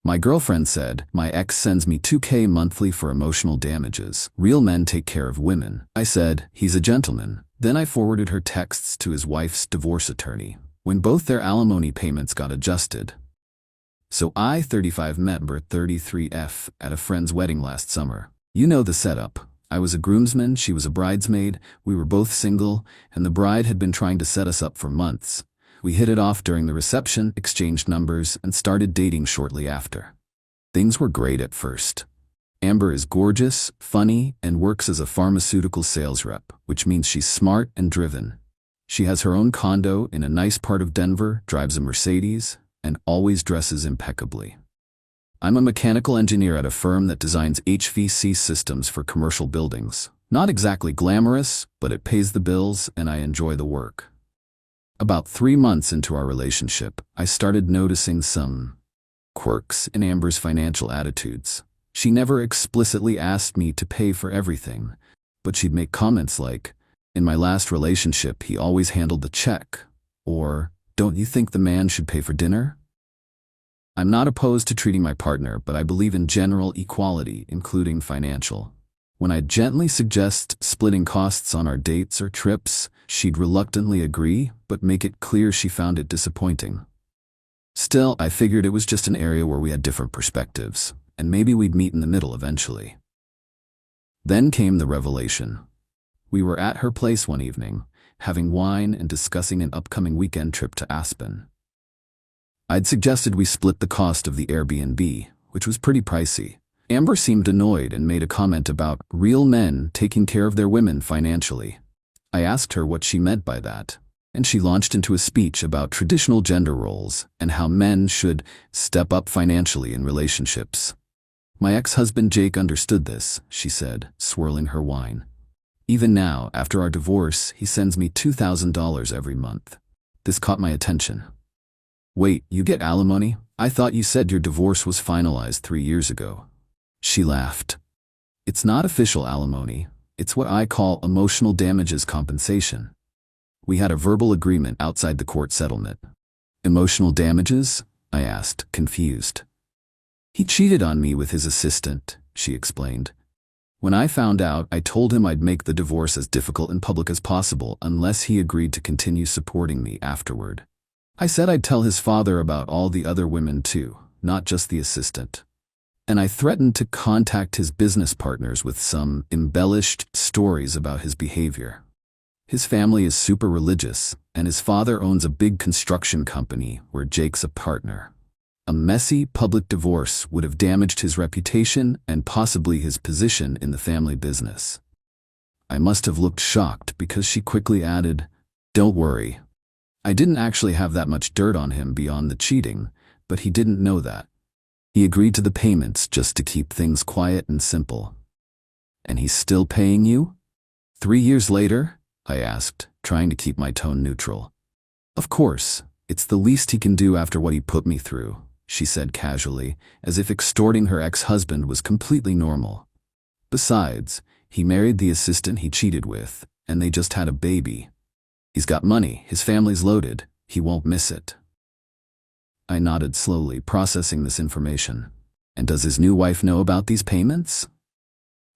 My girlfriend said, my ex sends me $2,000 monthly for emotional damages. Real men take care of women. I said, he's a gentleman. Then I forwarded her texts to his wife's divorce attorney when both their alimony payments got adjusted. So I, 35, met member 33F at a friend's wedding last summer. You know the setup. I was a groomsman, she was a bridesmaid, we were both single, and the bride had been trying to set us up for months. We hit it off during the reception, exchanged numbers, and started dating shortly after. Things were great at first. Amber is gorgeous, funny, and works as a pharmaceutical sales rep, which means she's smart and driven. She has her own condo in a nice part of Denver, drives a Mercedes, and always dresses impeccably. I'm a mechanical engineer at a firm that designs HVAC systems for commercial buildings. Not exactly glamorous, but it pays the bills and I enjoy the work. About 3 months into our relationship, I started noticing some quirks in Amber's financial attitudes. She never explicitly asked me to pay for everything, but she'd make comments like, "In my last relationship, he always handled the check," or, "Don't you think the man should pay for dinner?" I'm not opposed to treating my partner, but I believe in general equality, including financial. When I gently suggest splitting costs on our dates or trips, she'd reluctantly agree, but make it clear she found it disappointing. Still, I figured it was just an area where we had different perspectives, and maybe we'd meet in the middle eventually. Then came the revelation. We were at her place one evening, having wine and discussing an upcoming weekend trip to Aspen. I'd suggested we split the cost of the Airbnb, which was pretty pricey. Amber seemed annoyed and made a comment about real men taking care of their women financially. I asked her what she meant by that, and she launched into a speech about traditional gender roles and how men should step up financially in relationships. My ex-husband Jake understood this, she said, swirling her wine. Even now, after our divorce, he sends me $2,000 every month. This caught my attention. Wait, you get alimony? I thought you said your divorce was finalized 3 years ago. She laughed. It's not official alimony. It's what I call emotional damages compensation. We had a verbal agreement outside the court settlement. Emotional damages? I asked, confused. He cheated on me with his assistant, she explained. When I found out, I told him I'd make the divorce as difficult in public as possible unless he agreed to continue supporting me afterward. I said I'd tell his father about all the other women too, not just the assistant. And I threatened to contact his business partners with some embellished stories about his behavior. His family is super religious, and his father owns a big construction company where Jake's a partner. A messy public divorce would have damaged his reputation and possibly his position in the family business. I must have looked shocked because she quickly added, "Don't worry. I didn't actually have that much dirt on him beyond the cheating, but he didn't know that. He agreed to the payments just to keep things quiet and simple." "And he's still paying you?" 3 years later? I asked, trying to keep my tone neutral. "Of course, it's the least he can do after what he put me through," she said casually, as if extorting her ex-husband was completely normal. "Besides, he married the assistant he cheated with, and they just had a baby. He's got money, his family's loaded, he won't miss it." I nodded slowly, processing this information. "And does his new wife know about these payments?"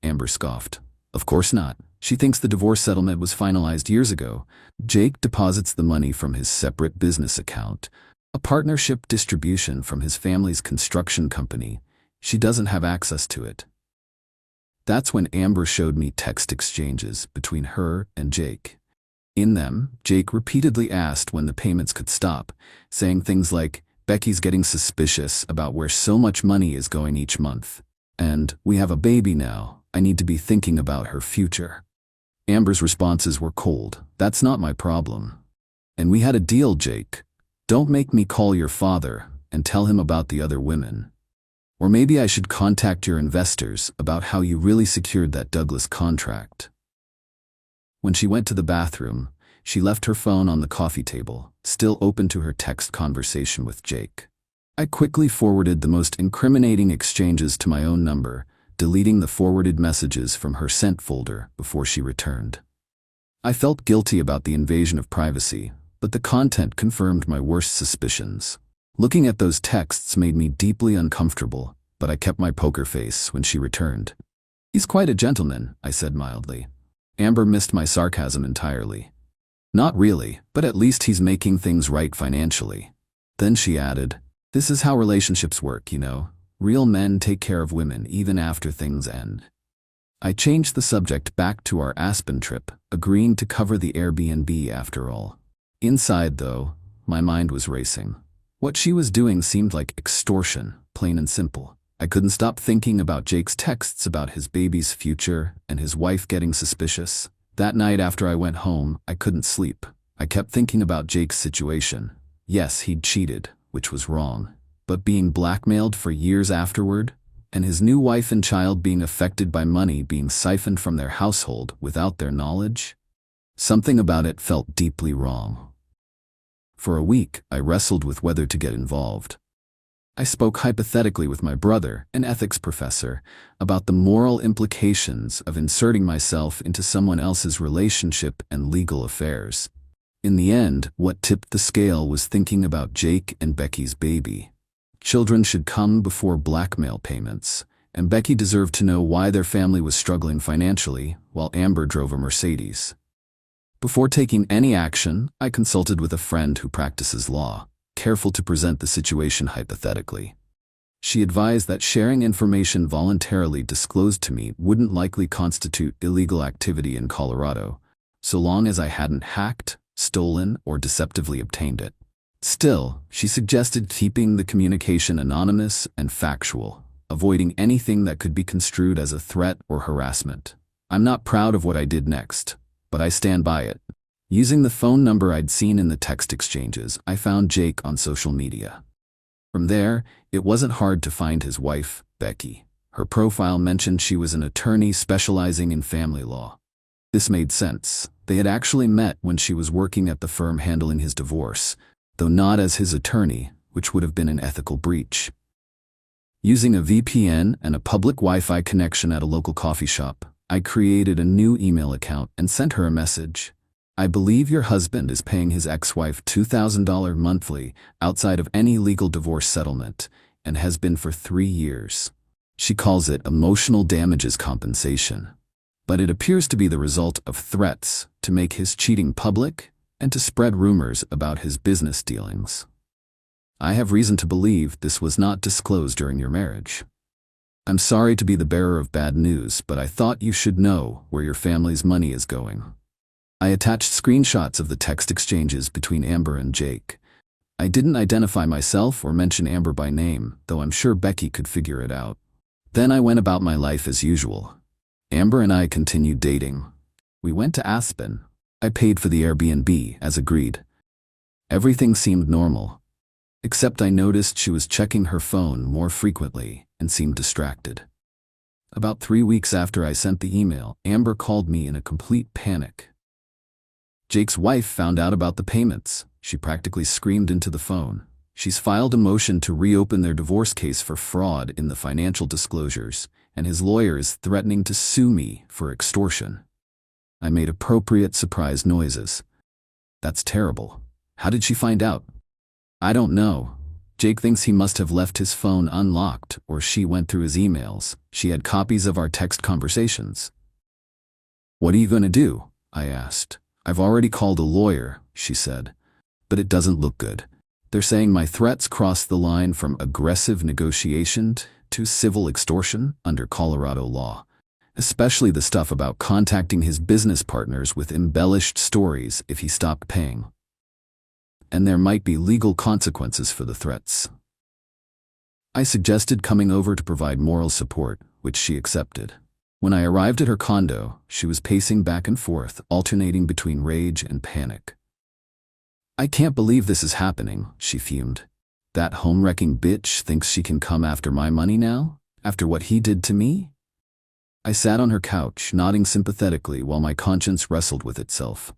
Amber scoffed. "Of course not. She thinks the divorce settlement was finalized years ago. Jake deposits the money from his separate business account, a partnership distribution from his family's construction company. She doesn't have access to it." That's when Amber showed me text exchanges between her and Jake. In them, Jake repeatedly asked when the payments could stop, saying things like, "Becky's getting suspicious about where so much money is going each month," and "We have a baby now, I need to be thinking about her future." Amber's responses were cold. "That's not my problem. And we had a deal, Jake. Don't make me call your father and tell him about the other women. Or maybe I should contact your investors about how you really secured that Douglas contract." When she went to the bathroom, she left her phone on the coffee table, still open to her text conversation with Jake. I quickly forwarded the most incriminating exchanges to my own number, deleting the forwarded messages from her sent folder before she returned. I felt guilty about the invasion of privacy, but the content confirmed my worst suspicions. Looking at those texts made me deeply uncomfortable, but I kept my poker face when she returned. "He's quite a gentleman," I said mildly. Amber missed my sarcasm entirely. "Not really, but at least he's making things right financially." Then she added, "This is how relationships work, you know. Real men take care of women even after things end." I changed the subject back to our Aspen trip, agreeing to cover the Airbnb after all. Inside, though, my mind was racing. What she was doing seemed like extortion, plain and simple. I couldn't stop thinking about Jake's texts about his baby's future and his wife getting suspicious. That night after I went home, I couldn't sleep. I kept thinking about Jake's situation. Yes, he'd cheated, which was wrong. But being blackmailed for years afterward, and his new wife and child being affected by money being siphoned from their household without their knowledge? Something about it felt deeply wrong. For a week, I wrestled with whether to get involved. I spoke hypothetically with my brother, an ethics professor, about the moral implications of inserting myself into someone else's relationship and legal affairs. In the end, what tipped the scale was thinking about Jake and Becky's baby. Children should come before blackmail payments, and Becky deserved to know why their family was struggling financially while Amber drove a Mercedes. Before taking any action, I consulted with a friend who practices law, careful to present the situation hypothetically. She advised that sharing information voluntarily disclosed to me wouldn't likely constitute illegal activity in Colorado, so long as I hadn't hacked, stolen, or deceptively obtained it. Still, she suggested keeping the communication anonymous and factual, avoiding anything that could be construed as a threat or harassment. I'm not proud of what I did next, but I stand by it. Using the phone number I'd seen in the text exchanges, I found Jake on social media. From there, it wasn't hard to find his wife, Becky. Her profile mentioned she was an attorney specializing in family law. This made sense. They had actually met when she was working at the firm handling his divorce, though not as his attorney, which would have been an ethical breach. Using a VPN and a public Wi-Fi connection at a local coffee shop, I created a new email account and sent her a message. "I believe your husband is paying his ex-wife $2,000 monthly outside of any legal divorce settlement and has been for 3 years. She calls it emotional damages compensation. But it appears to be the result of threats to make his cheating public and to spread rumors about his business dealings. I have reason to believe this was not disclosed during your marriage. I'm sorry to be the bearer of bad news, but I thought you should know where your family's money is going." I attached screenshots of the text exchanges between Amber and Jake. I didn't identify myself or mention Amber by name, though I'm sure Becky could figure it out. Then I went about my life as usual. Amber and I continued dating. We went to Aspen. I paid for the Airbnb, as agreed. Everything seemed normal, except I noticed she was checking her phone more frequently and seemed distracted. About 3 weeks after I sent the email, Amber called me in a complete panic. Jake's wife found out about the payments. She practically screamed into the phone. She's filed a motion to reopen their divorce case for fraud in the financial disclosures, and his lawyer is threatening to sue me for extortion. I made appropriate surprise noises. That's terrible. How did she find out? I don't know. Jake thinks he must have left his phone unlocked, or she went through his emails. She had copies of our text conversations. "What are you going to do?" I asked. "I've already called a lawyer," she said. "But it doesn't look good. They're saying my threats cross the line from aggressive negotiation to civil extortion under Colorado law, especially the stuff about contacting his business partners with embellished stories if he stopped paying. And there might be legal consequences for the threats." I suggested coming over to provide moral support, which she accepted. When I arrived at her condo, she was pacing back and forth, alternating between rage and panic. "I can't believe this is happening," she fumed. "That home-wrecking bitch thinks she can come after my money now, after what he did to me?" I sat on her couch, nodding sympathetically while my conscience wrestled with itself.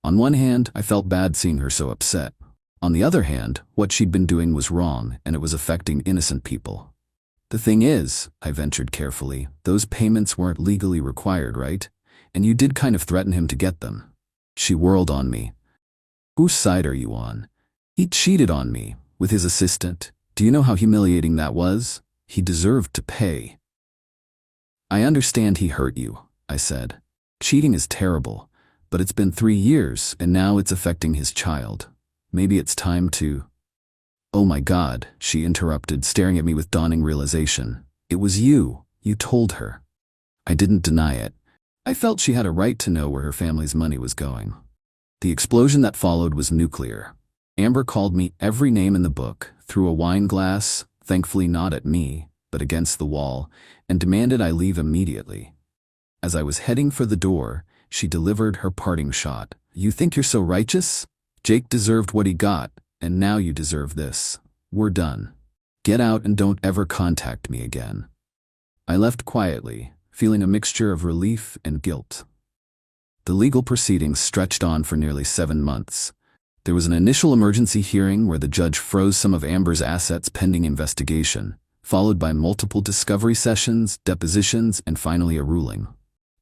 On one hand, I felt bad seeing her so upset. On the other hand, what she'd been doing was wrong, and it was affecting innocent people. "The thing is," I ventured carefully, "those payments weren't legally required, right? And you did kind of threaten him to get them." She whirled on me. "Whose side are you on? He cheated on me, with his assistant. Do you know how humiliating that was? He deserved to pay. I understand he hurt you, I said. Cheating is terrible, but it's been 3 years and now it's affecting his child. Maybe it's time to... Oh my God, she interrupted, staring at me with dawning realization. It was you. You told her. I didn't deny it. I felt she had a right to know where her family's money was going. The explosion that followed was nuclear. Amber called me every name in the book, threw a wine glass, thankfully not at me, but against the wall, and demanded I leave immediately. As I was heading for the door, she delivered her parting shot. You think you're so righteous? Jake deserved what he got, and now you deserve this. We're done. Get out and don't ever contact me again. I left quietly, feeling a mixture of relief and guilt. The legal proceedings stretched on for nearly 7 months. There was an initial emergency hearing where the judge froze some of Amber's assets pending investigation, followed by multiple discovery sessions, depositions, and finally a ruling.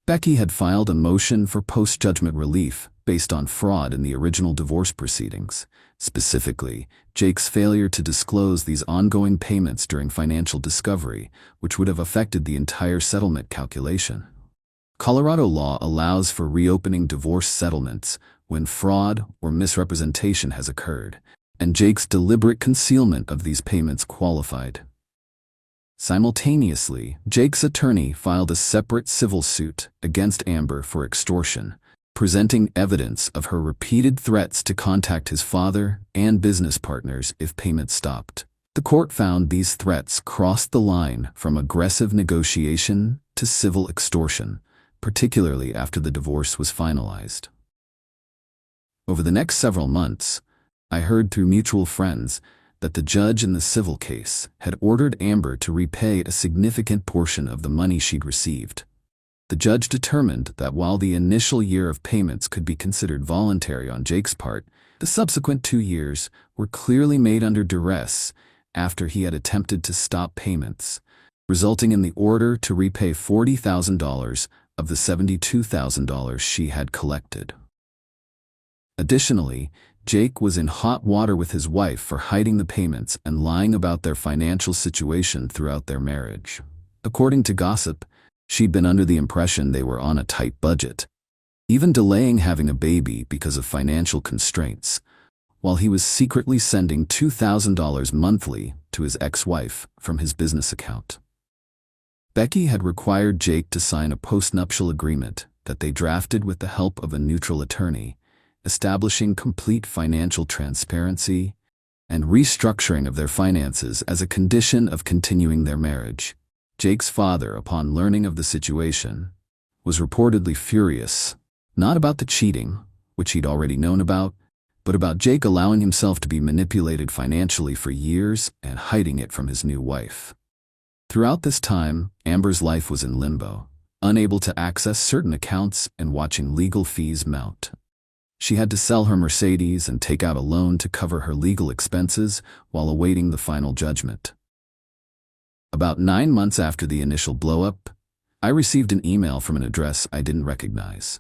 Becky had filed a motion for post-judgment relief based on fraud in the original divorce proceedings, specifically Jake's failure to disclose these ongoing payments during financial discovery, which would have affected the entire settlement calculation. Colorado law allows for reopening divorce settlements when fraud or misrepresentation has occurred, and Jake's deliberate concealment of these payments qualified. Simultaneously, Jake's attorney filed a separate civil suit against Amber for extortion, presenting evidence of her repeated threats to contact his father and business partners if payments stopped. The court found these threats crossed the line from aggressive negotiation to civil extortion, particularly after the divorce was finalized. Over the next several months, I heard through mutual friends that the judge in the civil case had ordered Amber to repay a significant portion of the money she'd received. The judge determined that while the initial year of payments could be considered voluntary on Jake's part, the subsequent 2 years were clearly made under duress after he had attempted to stop payments, resulting in the order to repay $40,000 of the $72,000 she had collected. Additionally, Jake was in hot water with his wife for hiding the payments and lying about their financial situation throughout their marriage. According to gossip, she'd been under the impression they were on a tight budget, even delaying having a baby because of financial constraints, while he was secretly sending $2,000 monthly to his ex-wife from his business account. Becky had required Jake to sign a postnuptial agreement that they drafted with the help of a neutral attorney, establishing complete financial transparency and restructuring of their finances as a condition of continuing their marriage. Jake's father, upon learning of the situation, was reportedly furious, not about the cheating, which he'd already known about, but about Jake allowing himself to be manipulated financially for years and hiding it from his new wife. Throughout this time, Amber's life was in limbo, unable to access certain accounts and watching legal fees mount. She had to sell her Mercedes and take out a loan to cover her legal expenses while awaiting the final judgment. About 9 months after the initial blow-up, I received an email from an address I didn't recognize.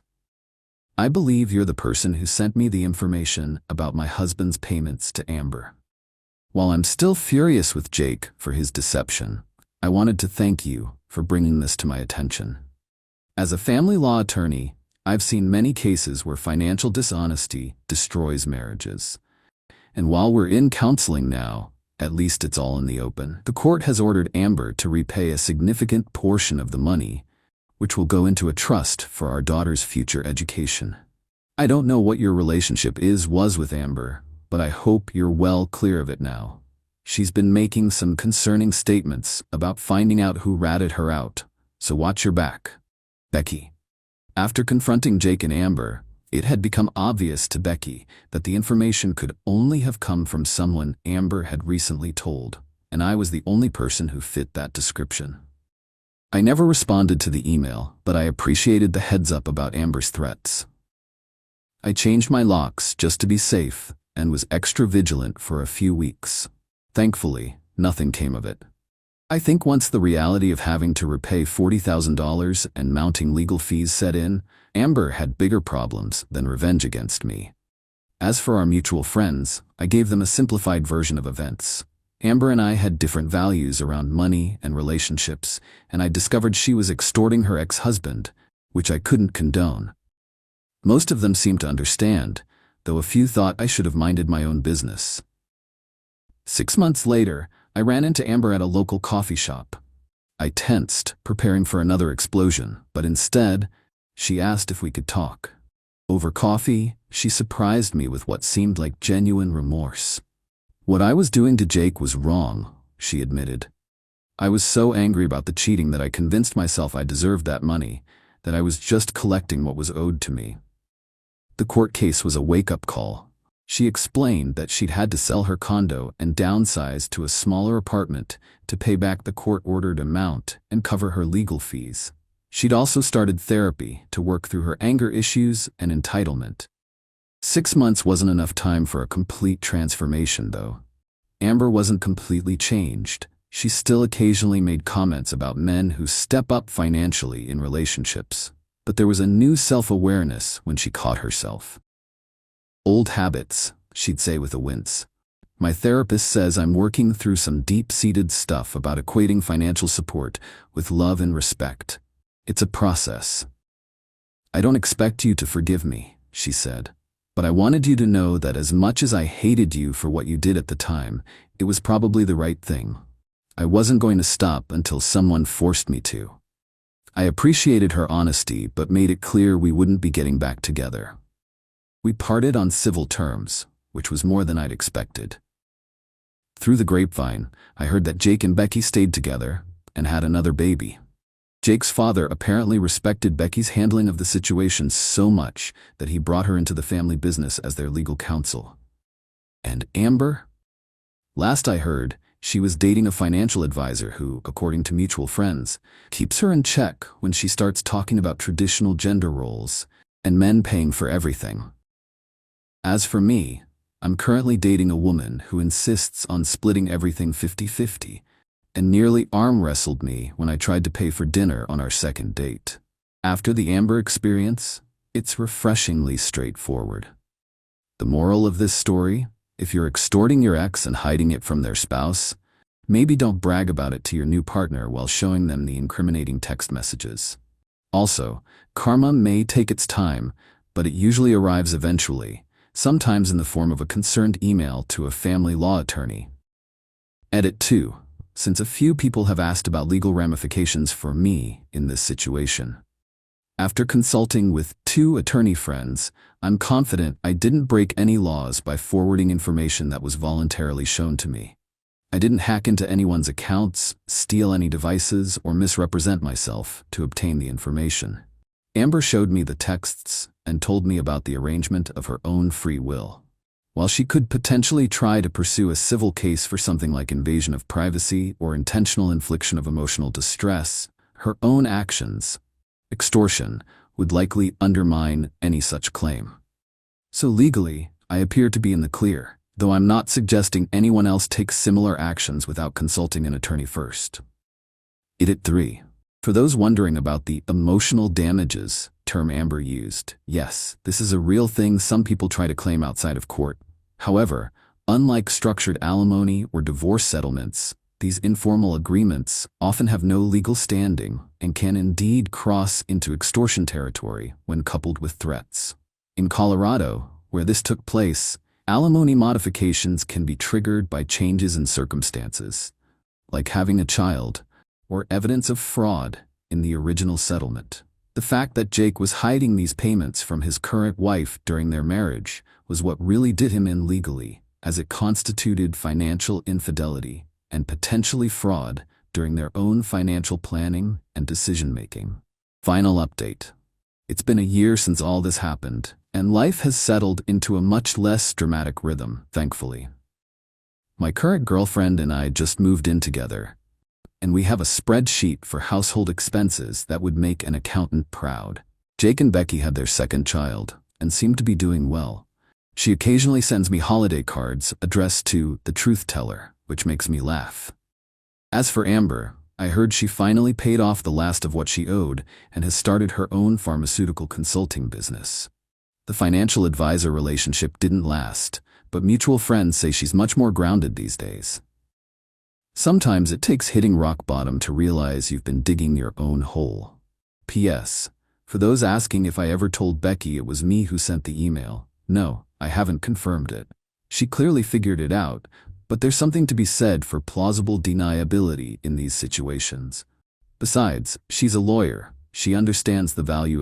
I believe you're the person who sent me the information about my husband's payments to Amber. While I'm still furious with Jake for his deception, I wanted to thank you for bringing this to my attention. As a family law attorney, I've seen many cases where financial dishonesty destroys marriages. And while we're in counseling now, at least it's all in the open. The court has ordered Amber to repay a significant portion of the money, which will go into a trust for our daughter's future education. I don't know what your relationship was with Amber, but I hope you're well clear of it now. She's been making some concerning statements about finding out who ratted her out, so watch your back. Becky. After confronting Jake and Amber, it had become obvious to Becky that the information could only have come from someone Amber had recently told, and I was the only person who fit that description. I never responded to the email, but I appreciated the heads-up about Amber's threats. I changed my locks just to be safe and was extra vigilant for a few weeks. Thankfully, nothing came of it. I think once the reality of having to repay $40,000 and mounting legal fees set in, Amber had bigger problems than revenge against me. As for our mutual friends, I gave them a simplified version of events. Amber and I had different values around money and relationships, and I discovered she was extorting her ex-husband, which I couldn't condone. Most of them seemed to understand, though a few thought I should have minded my own business. 6 months later, I ran into Amber at a local coffee shop. I tensed, preparing for another explosion, but instead, she asked if we could talk. Over coffee, she surprised me with what seemed like genuine remorse. What I was doing to Jake was wrong, she admitted. I was so angry about the cheating that I convinced myself I deserved that money, that I was just collecting what was owed to me. The court case was a wake-up call. She explained that she'd had to sell her condo and downsize to a smaller apartment to pay back the court-ordered amount and cover her legal fees. She'd also started therapy to work through her anger issues and entitlement. 6 months wasn't enough time for a complete transformation, though. Amber wasn't completely changed. She still occasionally made comments about men who step up financially in relationships. But there was a new self-awareness when she caught herself. Old habits, she'd say with a wince. My therapist says I'm working through some deep-seated stuff about equating financial support with love and respect. It's a process. I don't expect you to forgive me, she said. But I wanted you to know that as much as I hated you for what you did at the time, it was probably the right thing. I wasn't going to stop until someone forced me to. I appreciated her honesty, but made it clear we wouldn't be getting back together. We parted on civil terms, which was more than I'd expected. Through the grapevine, I heard that Jake and Becky stayed together and had another baby. Jake's father apparently respected Becky's handling of the situation so much that he brought her into the family business as their legal counsel. And Amber? Last I heard, she was dating a financial advisor who, according to mutual friends, keeps her in check when she starts talking about traditional gender roles and men paying for everything. As for me, I'm currently dating a woman who insists on splitting everything 50-50 and nearly arm-wrestled me when I tried to pay for dinner on our second date. After the Amber experience, it's refreshingly straightforward. The moral of this story? If you're extorting your ex and hiding it from their spouse, maybe don't brag about it to your new partner while showing them the incriminating text messages. Also, karma may take its time, but it usually arrives eventually, sometimes in the form of a concerned email to a family law attorney. Edit 2. Since a few people have asked about legal ramifications for me in this situation. After consulting with 2 attorney friends, I'm confident I didn't break any laws by forwarding information that was voluntarily shown to me. I didn't hack into anyone's accounts, steal any devices, or misrepresent myself to obtain the information. Amber showed me the texts and told me about the arrangement of her own free will. While she could potentially try to pursue a civil case for something like invasion of privacy or intentional infliction of emotional distress, her own actions, extortion, would likely undermine any such claim. So legally, I appear to be in the clear, though I'm not suggesting anyone else take similar actions without consulting an attorney first. Edit 3. For those wondering about the emotional damages term Amber used, yes, this is a real thing some people try to claim outside of court. However, unlike structured alimony or divorce settlements, these informal agreements often have no legal standing and can indeed cross into extortion territory when coupled with threats. In Colorado, where this took place, alimony modifications can be triggered by changes in circumstances, like having a child, or evidence of fraud in the original settlement. The fact that Jake was hiding these payments from his current wife during their marriage was what really did him in legally, as it constituted financial infidelity and potentially fraud during their own financial planning and decision-making. Final update. It's been a year since all this happened, and life has settled into a much less dramatic rhythm, thankfully. My current girlfriend and I just moved in together, and we have a spreadsheet for household expenses that would make an accountant proud. Jake and Becky had their second child and seem to be doing well. She occasionally sends me holiday cards addressed to the truth teller, which makes me laugh. As for Amber, I heard she finally paid off the last of what she owed and has started her own pharmaceutical consulting business. The The financial advisor relationship didn't last, but mutual friends say she's much more grounded these days. Sometimes it takes hitting rock bottom to realize you've been digging your own hole. P.S. For those asking if I ever told Becky it was me who sent the email, no, I haven't confirmed it. She clearly figured it out, but there's something to be said for plausible deniability in these situations. Besides, she's a lawyer. She understands the value